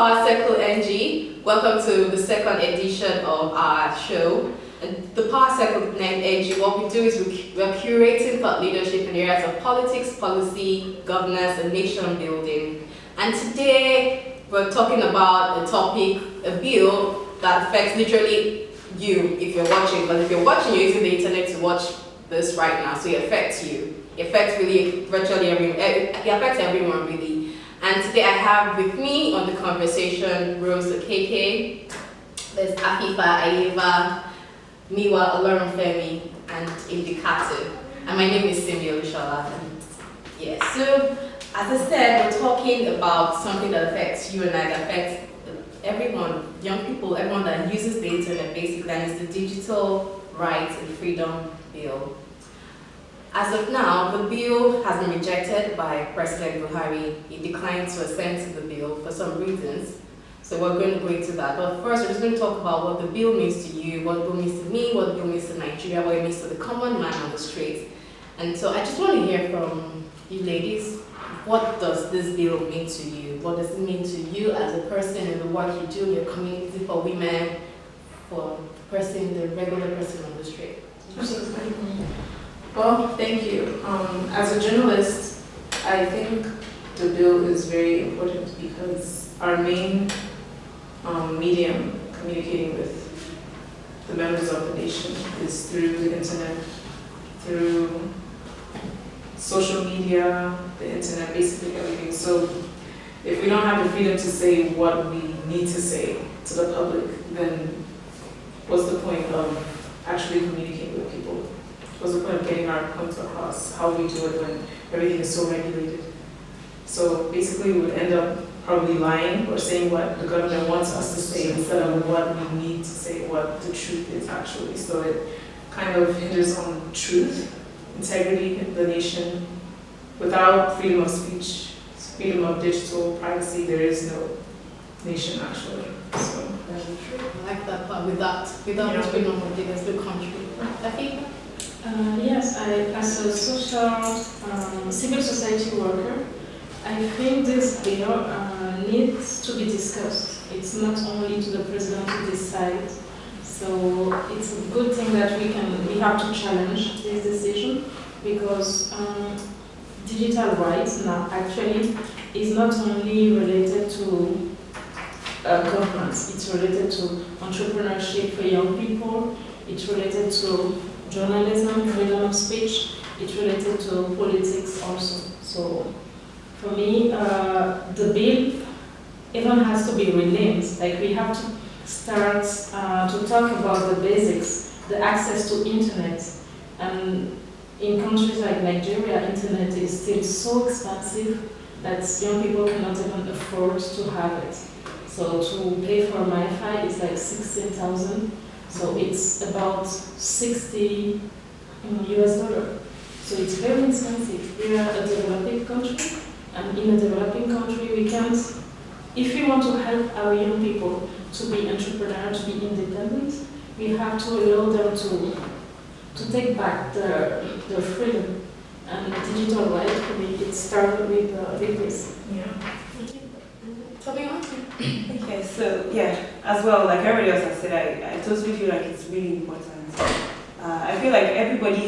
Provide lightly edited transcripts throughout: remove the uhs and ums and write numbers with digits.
Power Circle NG. Welcome to the second edition of our show. And the Power Circle NG, what we do is we're curating thought leadership in areas of politics, policy, governance, and nation building. And today we're talking about a topic, a bill that affects literally you if you're watching. But if you're watching, you're using the internet to watch this right now, so it affects you. It affects really virtually everyone. It affects everyone really. And today I have with me on the conversation Rose the KK, there's Afifa, Afifa, Miwa, Olorunfemi, and Indicatu. And my name is Simi. Yeah, so as I said, we're talking about something that affects you and I, that affects everyone, young people, everyone that uses the internet basically, and it's the Digital Rights and Freedom Bill. As of now, the bill has been rejected by President Buhari. He declined to assent to the bill for some reasons. So we're going to go into that. But first, we're just going to talk about what the bill means to you, what the bill means to me, what the bill means to Nigeria, what it means to the common man on the street. And so I just want to hear from you ladies, what does this bill mean to you? What does it mean to you as a person in the work you do in your community, for women, for the person, the regular person on the street? Well, thank you. As a journalist, I think the bill is very important because our main medium communicating with the members of the nation is through the internet, through social media, the internet, basically everything. So if we don't have the freedom to say what we need to say to the public, then what's the point of actually communicating with people? What's the point of getting our points across? How do we do it when everything is so regulated? So basically we would end up probably lying or saying what the government wants us to say instead of what we need to say, what the truth is actually. So it kind of hinders on truth, integrity in the nation. Without freedom of speech, freedom of digital privacy, there is no nation actually. So That's true. I like that part. Without freedom of there's no country. Afifa? Yes, as a social civil society worker, I think this bill needs to be discussed. It's not only to the president to decide. So it's a good thing that we have to challenge this decision, because digital rights now actually is not only related to governments. It's related to entrepreneurship for young people. It's related to journalism, freedom of speech. It's related to politics also. So for me, the bill even has to be renamed. Like, we have to start to talk about the basics, the access to internet. And in countries like Nigeria, internet is still so expensive that young people cannot even afford to have it. So to pay for MiFi is like 16,000. So it's about 60 US dollar. So it's very expensive. We are a developing country, and in a developing country we can't, if we want to help our young people to be entrepreneurs, to be independent, we have to allow them to take back their freedom. And digital right, for me, it started with this. yeah. Okay, so yeah, as well, like everybody else has said, I totally feel like it's really important. I feel like everybody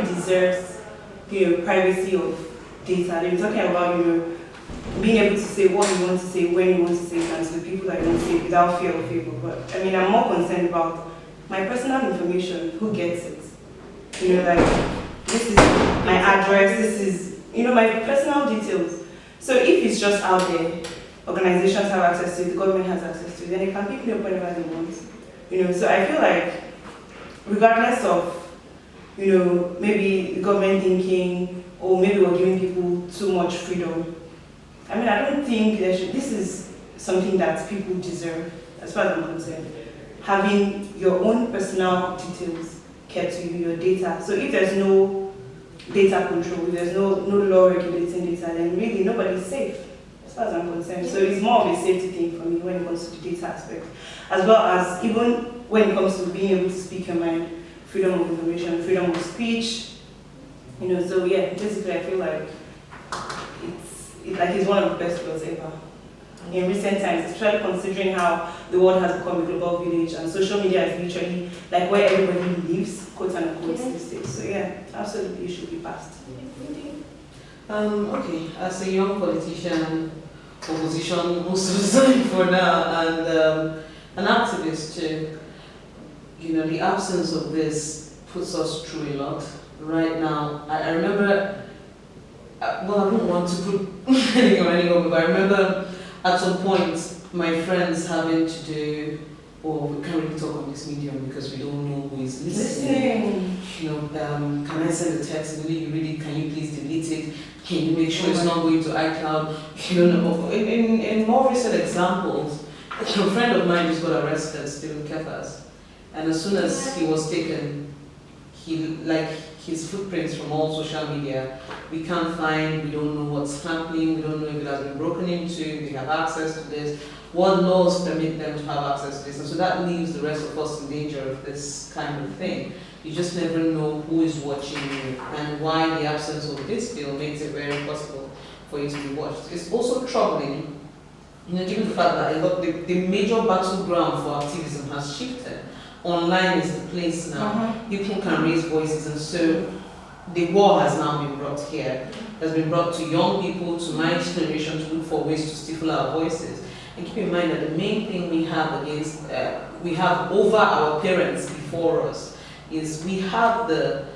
deserves, privacy of data. They're talking about, being able to say what you want to say, when you want to say it, and to the people that you want to say it without fear of favor. But I mean, I'm more concerned about my personal information, who gets it. This is my address, this is, my personal details. So if it's just out there, organizations have access to it, the government has access to it, then they can pick me up whenever they want. So I feel like, regardless of, maybe the government thinking, or maybe we're giving people too much freedom. I mean, I don't think this is something that people deserve, as far as I'm concerned. Having your own personal details kept to you, your data. So if there's no data control, if there's no law regulating data, then really nobody's safe, as far as I'm concerned. So it's more of a safety thing for me when it comes to the data aspect, as well as even when it comes to being able to speak your mind, freedom of information, freedom of speech. So yeah, basically I feel like it's one of the best bills ever. in recent times, especially considering how the world has become a global village and social media is literally like where everybody lives, quote unquote, these days. So yeah, absolutely it should be passed. Okay, as a young politician, opposition most of the time for now, and an activist too, the absence of this puts us through a lot. Right now, I remember, well, I don't want to put anything on anyone, but I remember at some point my friends having to do, we can't really talk on this medium because we don't know who is listening. Can I send a text? Can you please delete it? Can you make sure it's not going to iCloud? In more recent examples, a friend of mine just got arrested still in Kefas. And as soon as he was taken, his footprints from all social media, we can't find, we don't know what's happening, we don't know if it has been broken into, if they have access to this, what laws permit them to have access to this. And so that leaves the rest of us in danger of this kind of thing. You just never know who is watching you and why the absence of this bill makes it very possible for you to be watched. It's also troubling, given the fact that the major battleground for activism has shifted. Online is the place now. People can raise voices, and so the war has now been brought here. It has been brought to young people, to my generation, to look for ways to stifle our voices. And keep in mind that the main thing we have over our parents before us is we have the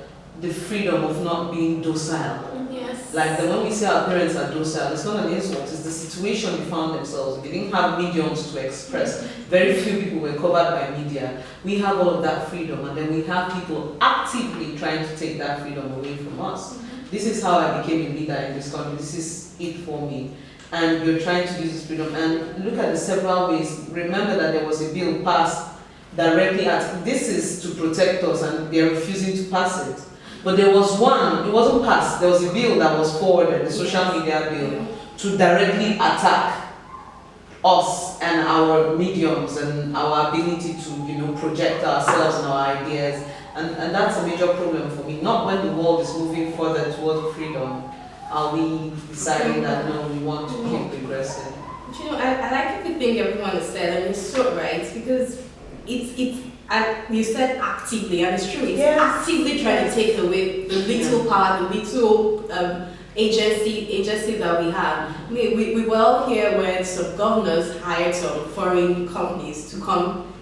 freedom of not being docile. Yes. Like when we say our parents are docile, it's not an insult, it's the situation they found themselves. They didn't have mediums to express. Very few people were covered by media. We have all of that freedom, and then we have people actively trying to take that freedom away from us. This is how I became a leader in this country. This is it for me. And we're trying to use this freedom. And look at the several ways. Remember that there was a bill passed directly at, this is to protect us, and they're refusing to pass it. But there was one, it wasn't passed, there was a bill that was forwarded, the social media bill, to directly attack us and our mediums and our ability to, project ourselves and our ideas. And that's a major problem for me. Not when the world is moving further toward freedom, are we deciding that no, we want to keep regressing. But I like everything everyone has said, and it's so right, because and you said actively, and it's true, it's actively trying to take away the little power, the little agency that we have. I mean, we were all here when some governors hired some foreign companies to come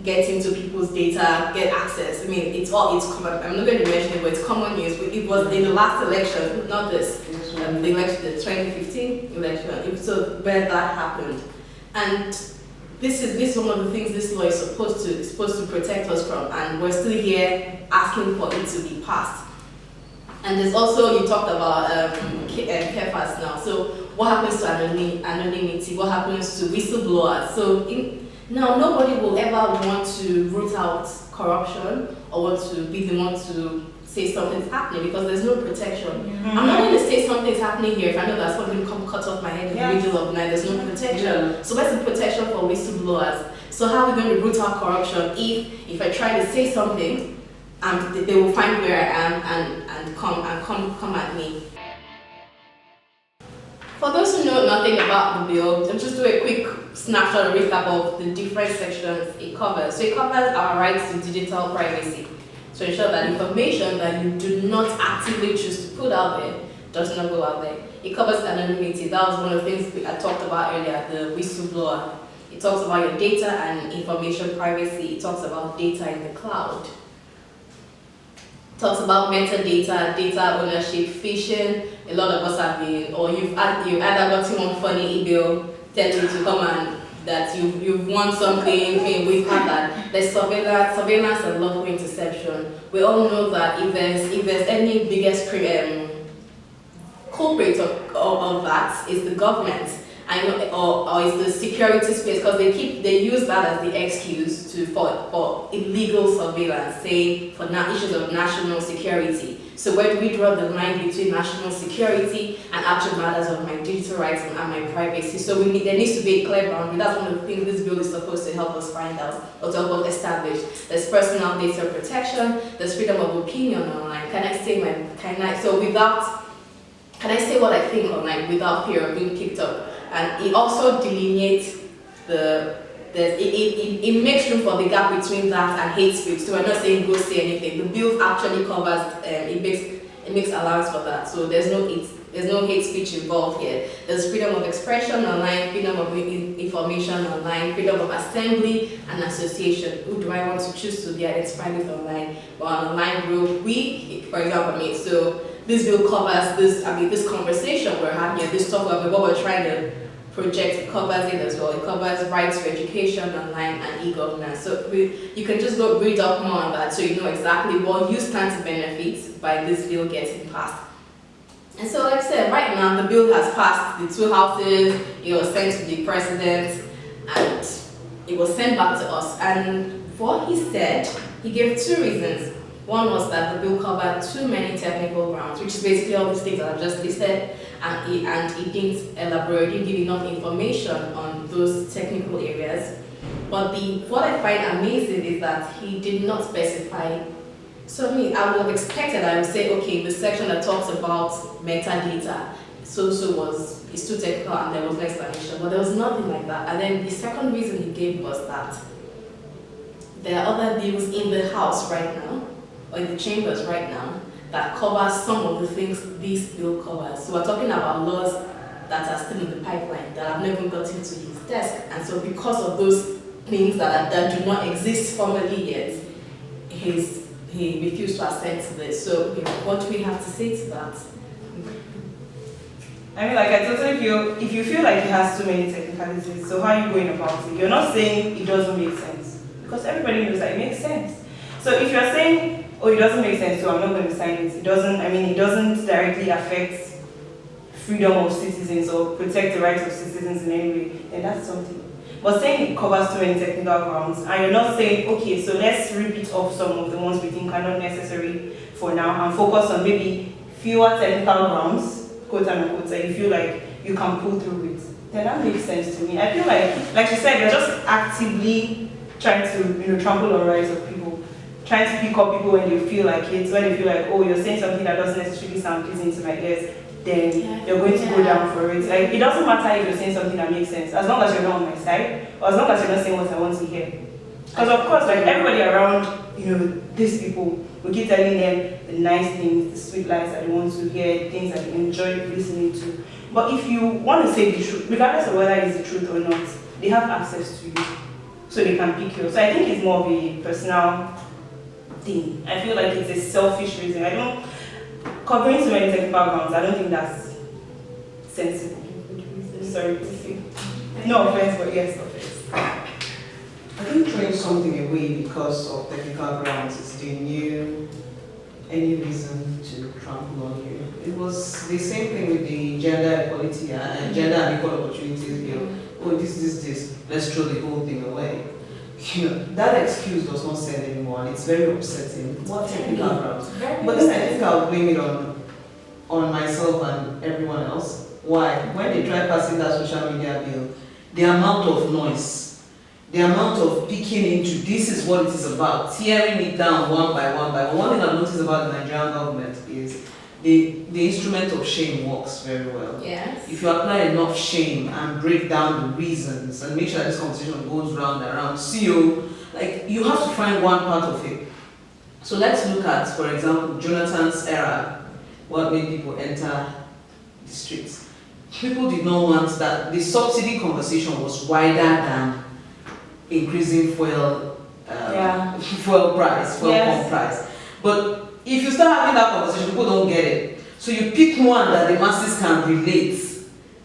get into people's data, get access. I mean, it's common. I'm not going to mention it, but it's common news. It was in the last election, not this, the election, the 2015 election. So where that happened, and this is one of the things this law is supposed to protect us from, and we're still here asking for it to be passed. And there's also, you talked about KEFAS now. So what happens to anonymity? What happens to whistleblowers? So now nobody will ever want to root out corruption or want to be the one to say something's happening, because there's no protection. I'm not going to say something's happening here if I know that something will cut off my head in the middle of the night. There's no protection. So where's the protection for whistleblowers? So how are we going to root out corruption if I try to say something, they will find where I am and come at me? For those who know nothing about the bill, I'll just do a quick snapshot or recap of the different sections it covers. So it covers our rights to digital privacy, to ensure that information that you do not actively choose to put out there does not go out there. It covers anonymity. That was one of the things I talked about earlier, the whistleblower. It talks about your data and information privacy. It talks about data in the cloud. It talks about metadata, data ownership, phishing. A lot of us have been, or you've either gotten one funny email telling you to come and that you've won something. We've had that. There's surveillance and lawful interception. We all know that if there's any biggest culprit of that, is the government. I know, or it's the security space, because they use that as the excuse for illegal surveillance, say for issues of national security. So where do we draw the line between national security and actual matters of my digital rights and my privacy? So there needs to be a clear boundary. That's one of the things this bill is supposed to help us find out, or to help us establish. There's personal data protection, there's freedom of opinion online. Can I say what I think online without fear of being kicked up? and it also delineates it makes room for the gap between that and hate speech. So we're not saying go say anything. The bill actually covers, it makes allowance for that. So there's no hate speech involved here. There's freedom of expression online, freedom of information online, freedom of assembly and association. Who do I want to choose to be identified with online? Or an online group, for example, so this bill covers this conversation we're having here, this talk about what we're trying to project, covers it as well. It covers rights to education online and e-governance. So you can just go read up more on that so you know exactly what you stand to benefit by this bill getting passed. And so like I said, right now the bill has passed the two houses, it was sent to the president, and it was sent back to us. And what he said, he gave two reasons. One was that the bill covered too many technical grounds, which is basically all these things that I've just listed, and he didn't elaborate, didn't give enough information on those technical areas. But what I find amazing is that he did not specify. So I would have expected, I would say, okay, the section that talks about metadata, is too technical and there was no explanation, but there was nothing like that. And then the second reason he gave was that there are other bills in the House right now, or in the chambers right now, that cover some of the things this bill covers. So we're talking about laws that are still in the pipeline, that have never gotten to his desk. And so because of those things that do not exist formally yet, he refused to assent to this. So what do we have to say to that? I totally feel, if you feel like it has too many technicalities, so how are you going about it? You're not saying it doesn't make sense, because everybody knows that it makes sense. So if you're saying, oh, it doesn't make sense, so I'm not going to sign it, it doesn't directly affect freedom of citizens or protect the rights of citizens in any way, then that's something. But saying it covers too many technical grounds, and you're not saying, okay, so let's repeat off some of the ones we think are not necessary for now and focus on maybe fewer technical grounds, quote unquote, that you feel like you can pull through it, then that makes sense to me. I feel like you said, you're just actively trying to trample on rights of people, trying to pick up people when they feel like it, when they feel like, oh, you're saying something that doesn't necessarily sound pleasing to my ears, then you're going to go down for it. Like, it doesn't matter if you're saying something that makes sense, as long as you're not on my side, or as long as you're not saying what I want to hear. Because of course, like, everybody around, these people, we keep telling them the nice things, the sweet lies that they want to hear, things that they enjoy listening to. But if you want to say the truth, regardless of whether it's the truth or not, they have access to you, so they can pick you. So I think it's more of a personal thing. I feel like it's a selfish reason. Covering so many technical grounds, I don't think that's sensible. Sorry to say. No offense, but yes, offense. I think throwing something away because of technical grounds is the new any reason to trample on you. It was the same thing with the gender equality and gender and equal opportunities bill. Oh, this, let's throw the whole thing away. That excuse does not sell anymore, and it's very upsetting. What technical grounds? But then I think I'll blame it on myself and everyone else. Why? When they try passing that social media bill, the amount of noise, the amount of picking into this is what it is about, tearing it down one by one. One thing I've noticed about the Nigerian government is the instrument of shame works very well. Yes. If you apply enough shame and break down the reasons and make sure that this conversation goes round and round, you have to find one part of it. So let's look at, for example, Jonathan's era, what made people enter the streets. People did not want that. The subsidy conversation was wider than increasing fuel price, pump price. But if you start having that conversation, people don't get it. So you pick one that the masses can relate,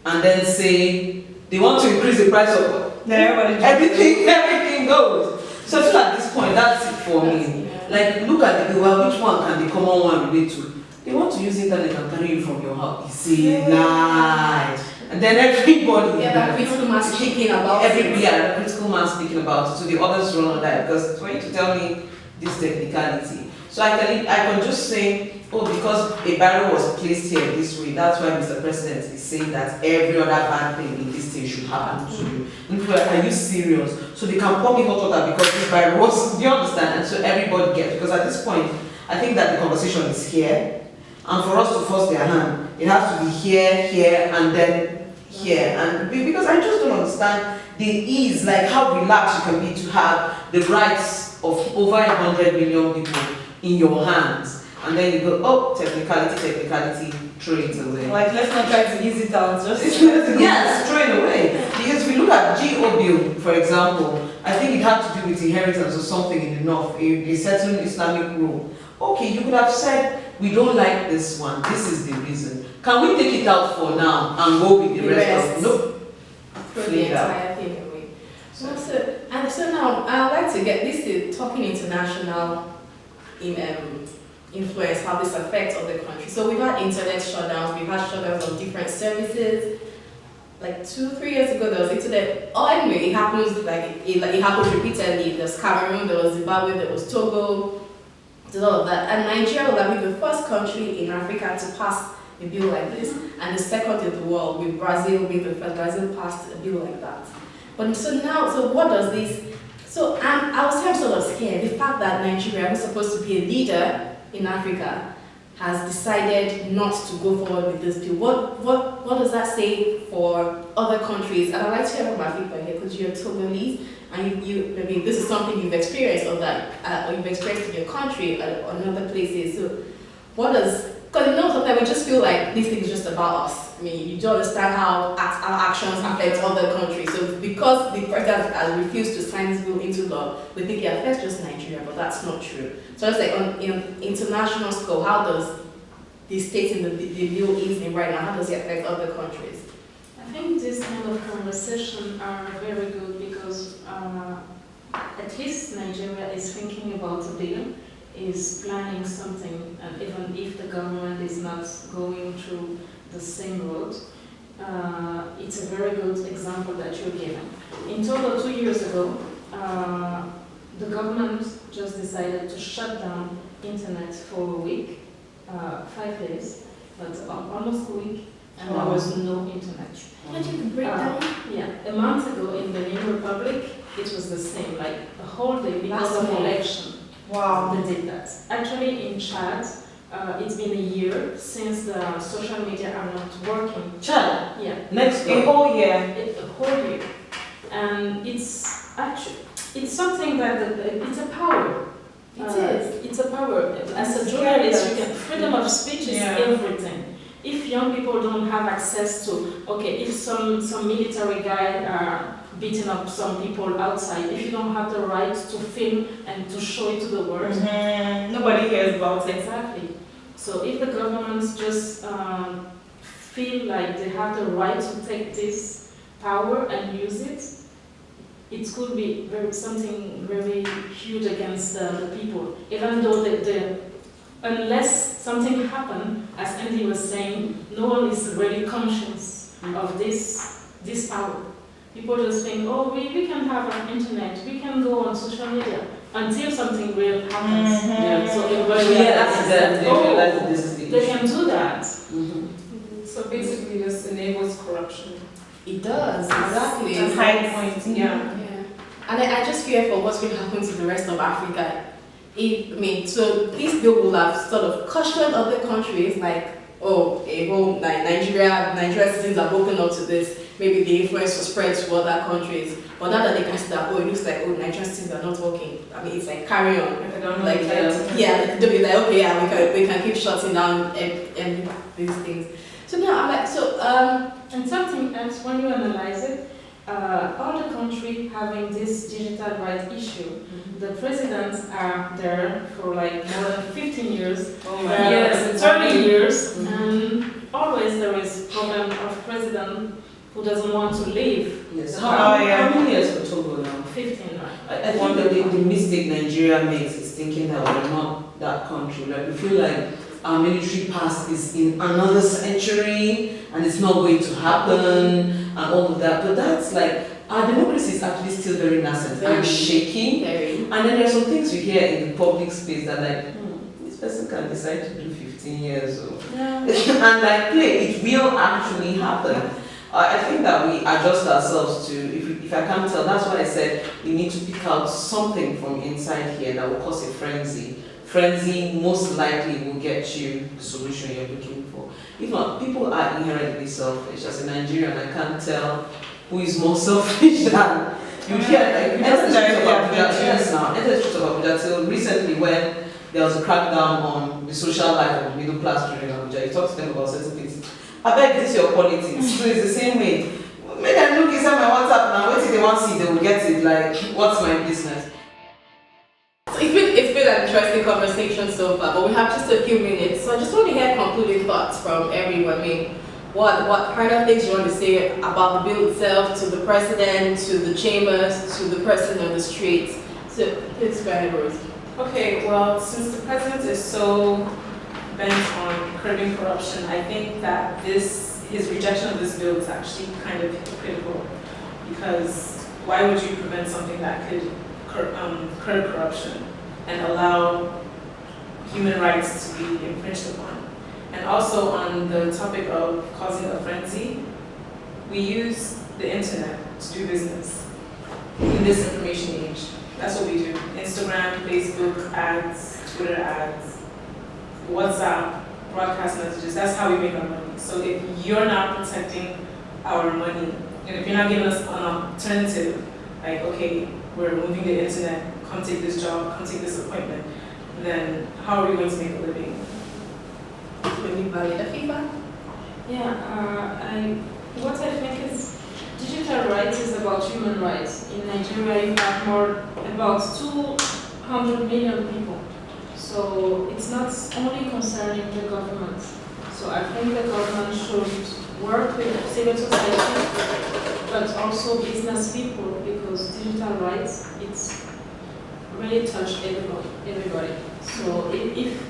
and then say they want to increase the price of everything goes. So I feel at this point, that's it for me. Like, look at the which one can the common one relate to? They want to use internet and carry you from your house. It's a lie. And then everybody, critical mass speaking about critical mass speaking about it. So the others run on that, because for you to tell me this technicality. So I can just say, oh, because a barrel was placed here this way, that's why Mr. President is saying that every other bad thing in this state should happen to you. And people are like, are you serious? So they can pour me hot water because this barrel was, do you understand? And so everybody gets, because at this point, I think that the conversation is here, and for us to force their hand, it has to be here, and then here, and because I just don't understand the ease, like how relaxed you can be to have the rights of over 100 million people in your hands, and then you go, oh, technicality, throw it away. Like, let's not try to ease it out, just Yes, throw it away. Because if you look at GO bill, for example, I think it had to do with inheritance or something in the north, a certain Islamic rule. Okay, you could have said, we don't like this one, this is the reason. Can we take it out for now and go with the rest of nope. Throw the entire thing away. So now I'd like to get this to talking international influence, how this affects other countries. So we've had internet shutdowns, we've had shutdowns of different services. Like 2-3 years ago, there was internet. Oh, anyway, it happens it happens repeatedly. There's Cameroon, there was Zimbabwe, there was Togo, there's all of that. And Nigeria will be the first country in Africa to pass a bill like this, and the second in the world, with Brazil being the first. Brazil passed a bill like that. But so what does this? So I was sort of scared. The fact that Nigeria, who's supposed to be a leader in Africa, has decided not to go forward with this bill. What does that say for other countries? And I'd like to hear from Afifa here, because you're Togolese, and you maybe this is something you've experienced or that or you've experienced in your country or other places. So what does, because sometimes we just feel like this thing is just about us. I mean, you don't understand how our actions affect other countries. So because the president has refused to sign this bill into law, we think it affects just Nigeria, but that's not true. So it's like on international scope, how does the state in the bill is in right now, how does it affect other countries? I think this kind of conversation are very good because at least Nigeria is thinking about a bill, is planning something, and even if the government is not going through the same road, it's a very good example that you're giving. In total, 2 years ago, the government just decided to shut down internet for a week, 5 days, but almost a week, and there was no internet. Yeah, a month ago in the New Republic, it was the same, like a whole day because of the election. Wow. They did that. Actually, in Chad, it's been a year since the social media are not working. Chad? Yeah. Next A whole year. A whole year. And it's actually, it's something that, it's a power. It is. It's a power. As a journalist, you can, freedom of speech is everything. If young people don't have access to, okay, if some military guy are beating up some people outside, if you don't have the right to film and to show it to the world, nobody cares about it. Exactly. So if the governments just feel like they have the right to take this power and use it, it could be something very huge against the people. Even though unless something happened, as Andy was saying, no one is really conscious of this power. People just think, oh, we can have an internet, we can go on social media, until something real happens. Yeah. So everybody they can do that. So basically, this enables corruption. It does, exactly. That's high point. Yeah. And I just fear for what's going to happen to the rest of Africa. So this bill will have sort of cautioned other countries like, oh, Nigeria citizens have woken up to this. Maybe the influence will spread to other countries. But now that they can see that, it looks like, Nigerian citizens are not working. I mean, it's like carry on. I don't know. They'll be like, okay, we can keep shutting down and these things. So now I'm like, and something else, when you analyze it, all the countries having this digital rights issue, the presidents are there for like more than 15 years, 30 years, and always there is problem of president who doesn't want to leave. Yes. How many years for Togo now? 15, right? I think that the mistake Nigeria makes is thinking that we're not that country. Like we feel like our military past is in another century and it's not going to happen and all of that. But that's like, our democracy is actually still very nascent and shaky. And then there are some things you hear in the public space that like, this person can decide to do 15 years or and like play, it will actually happen. I think that we adjust ourselves to, if I can't tell, that's why I said we need to pick out something from inside here that will cause a frenzy frenzy most likely will get you the solution you're looking for. If not, people are inherently selfish. As a Nigerian, I can't tell who is more selfish than you hear. Like, enter the streets of Abuja now. Enter the streets of Abuja till recently when there was a crackdown on the social life of middle class children in Abuja. You talk to them about certain things. I beg this your politics. So it's the same way. Maybe I look inside my WhatsApp now. Wait till they want to see, they will get it. Like, what's my business? So it's been an interesting conversation so far, but we have just a few minutes. So I just want to hear concluding thoughts from everyone. I mean, what kind of things you want to say about the bill itself, to the president, to the chambers, to the person on the street. So please go ahead, Rose. Okay, well, since the president is so bent on curbing corruption, I think that his rejection of this bill is actually kind of hypocritical, because why would you prevent something that could curb corruption and allow human rights to be infringed upon? And also on the topic of causing a frenzy, we use the internet to do business in this information age. That's what we do. Instagram, Facebook ads, Twitter ads, WhatsApp, broadcast messages. That's how we make our money. So if you're not protecting our money, and if you're not giving us an alternative, like, okay, we're removing the internet, come take this job, come take this appointment, then how are we going to make a living? Afifa? Yeah, what I think is digital rights is about human rights. In Nigeria, you have about 200 million people. So it's not only concerning the government. So I think the government should work with civil society, but also business people, because digital rights, it's really touched everybody. So if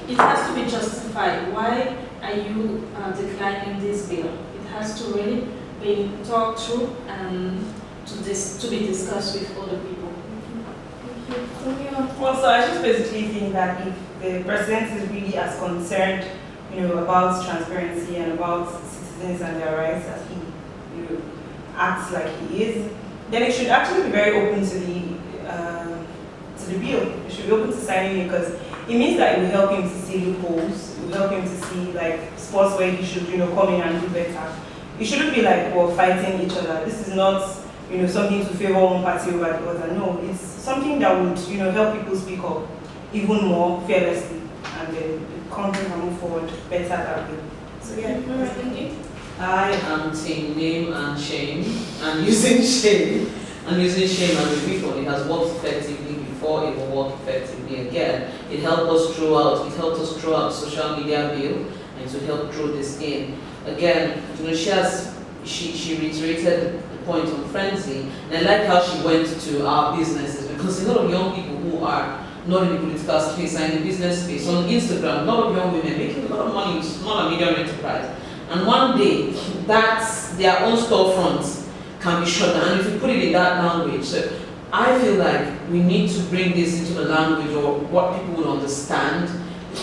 it has to be justified. Why are you declining this bill? It has to really be talked through and to be discussed with other people. Well, so I just basically think that if the president is really as concerned, about transparency and about citizens and their rights as he, acts like he is, then it should actually be very open to the bill. It should be open to signing it, because it means that it will help him to see loopholes. It will help him to see spots where he should, come in and do better. It shouldn't be like we're fighting each other. This is not, something to favor one party over the other. No, it's something that would, help people speak up even more fearlessly, and then the country can move forward better that way. So yeah. Thank you. I am team name and shame, and using shame as a vehicle. It has worked effectively before, it will work effectively again. It helped us throw out the social media bill, and to help throw this in. Again, she reiterated the point on frenzy, and I like how she went to our businesses, because a lot of young people who are not in the political space are in the business space. On Instagram, a lot of young women making a lot of money with small and medium enterprise. And one day, that's their own storefronts can be shut down. And if you put it in that language, so I feel like we need to bring this into the language or what people will understand.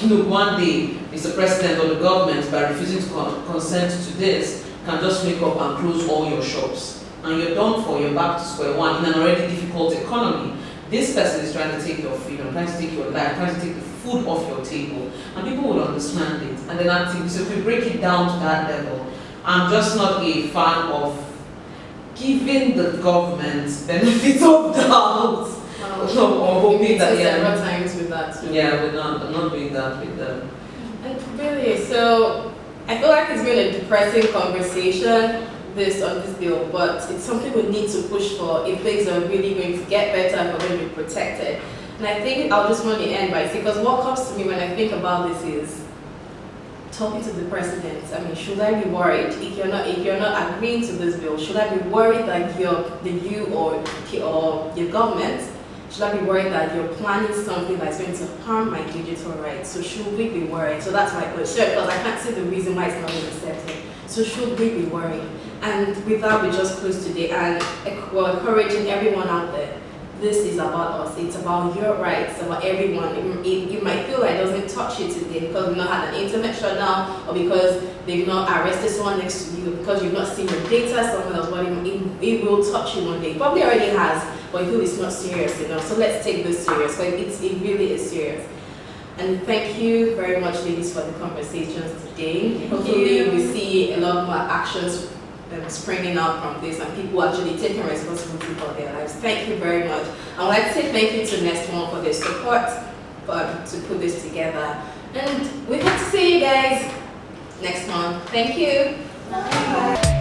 Look, one day, Mr. President or the government, by refusing to consent to this, can just wake up and close all your shops. And you're done for, you're back to square one in an already difficult economy. This person is trying to take your freedom, trying to take your life, trying to take the food off your table. And people will understand it. And then actively, so if we break it down to that level, I'm just not a fan of giving the government benefit of doubt. Or hoping that, several times with that too. Yeah, I'm not doing that with them. And really, so I feel like it's been a depressing conversation on this bill, but it's something we need to push for if things are really going to get better and we're going to be protected. And I think I'll just want to end by saying, because what comes to me when I think about this is talking to the president. I mean, should I be worried if you're not agreeing to this bill? Should I be worried that you or your government? Should I be worried that you're planning something that's going to harm my digital rights? So should we be worried? So that's my question, because I can't see the reason why it's not being accepted. So should we be worried? And with that, we just close today, and we're encouraging everyone out there. This is about us. It's about your rights, about everyone. You might feel like it doesn't touch you today because we've not had an internet shutdown, or because they've not arrested someone next to you, because you've not seen your data somewhere else, but it will touch you one day. It probably already has, but but we feel it's not serious enough. So let's take this serious, but it really is serious. And thank you very much, ladies, for the conversations today. Hopefully we see a lot more actions springing out from this and people actually taking responsibility for their lives. Thank you very much. I would like to say thank you to Next One for their support to put this together. And we hope to see you guys next month. Thank you. Bye.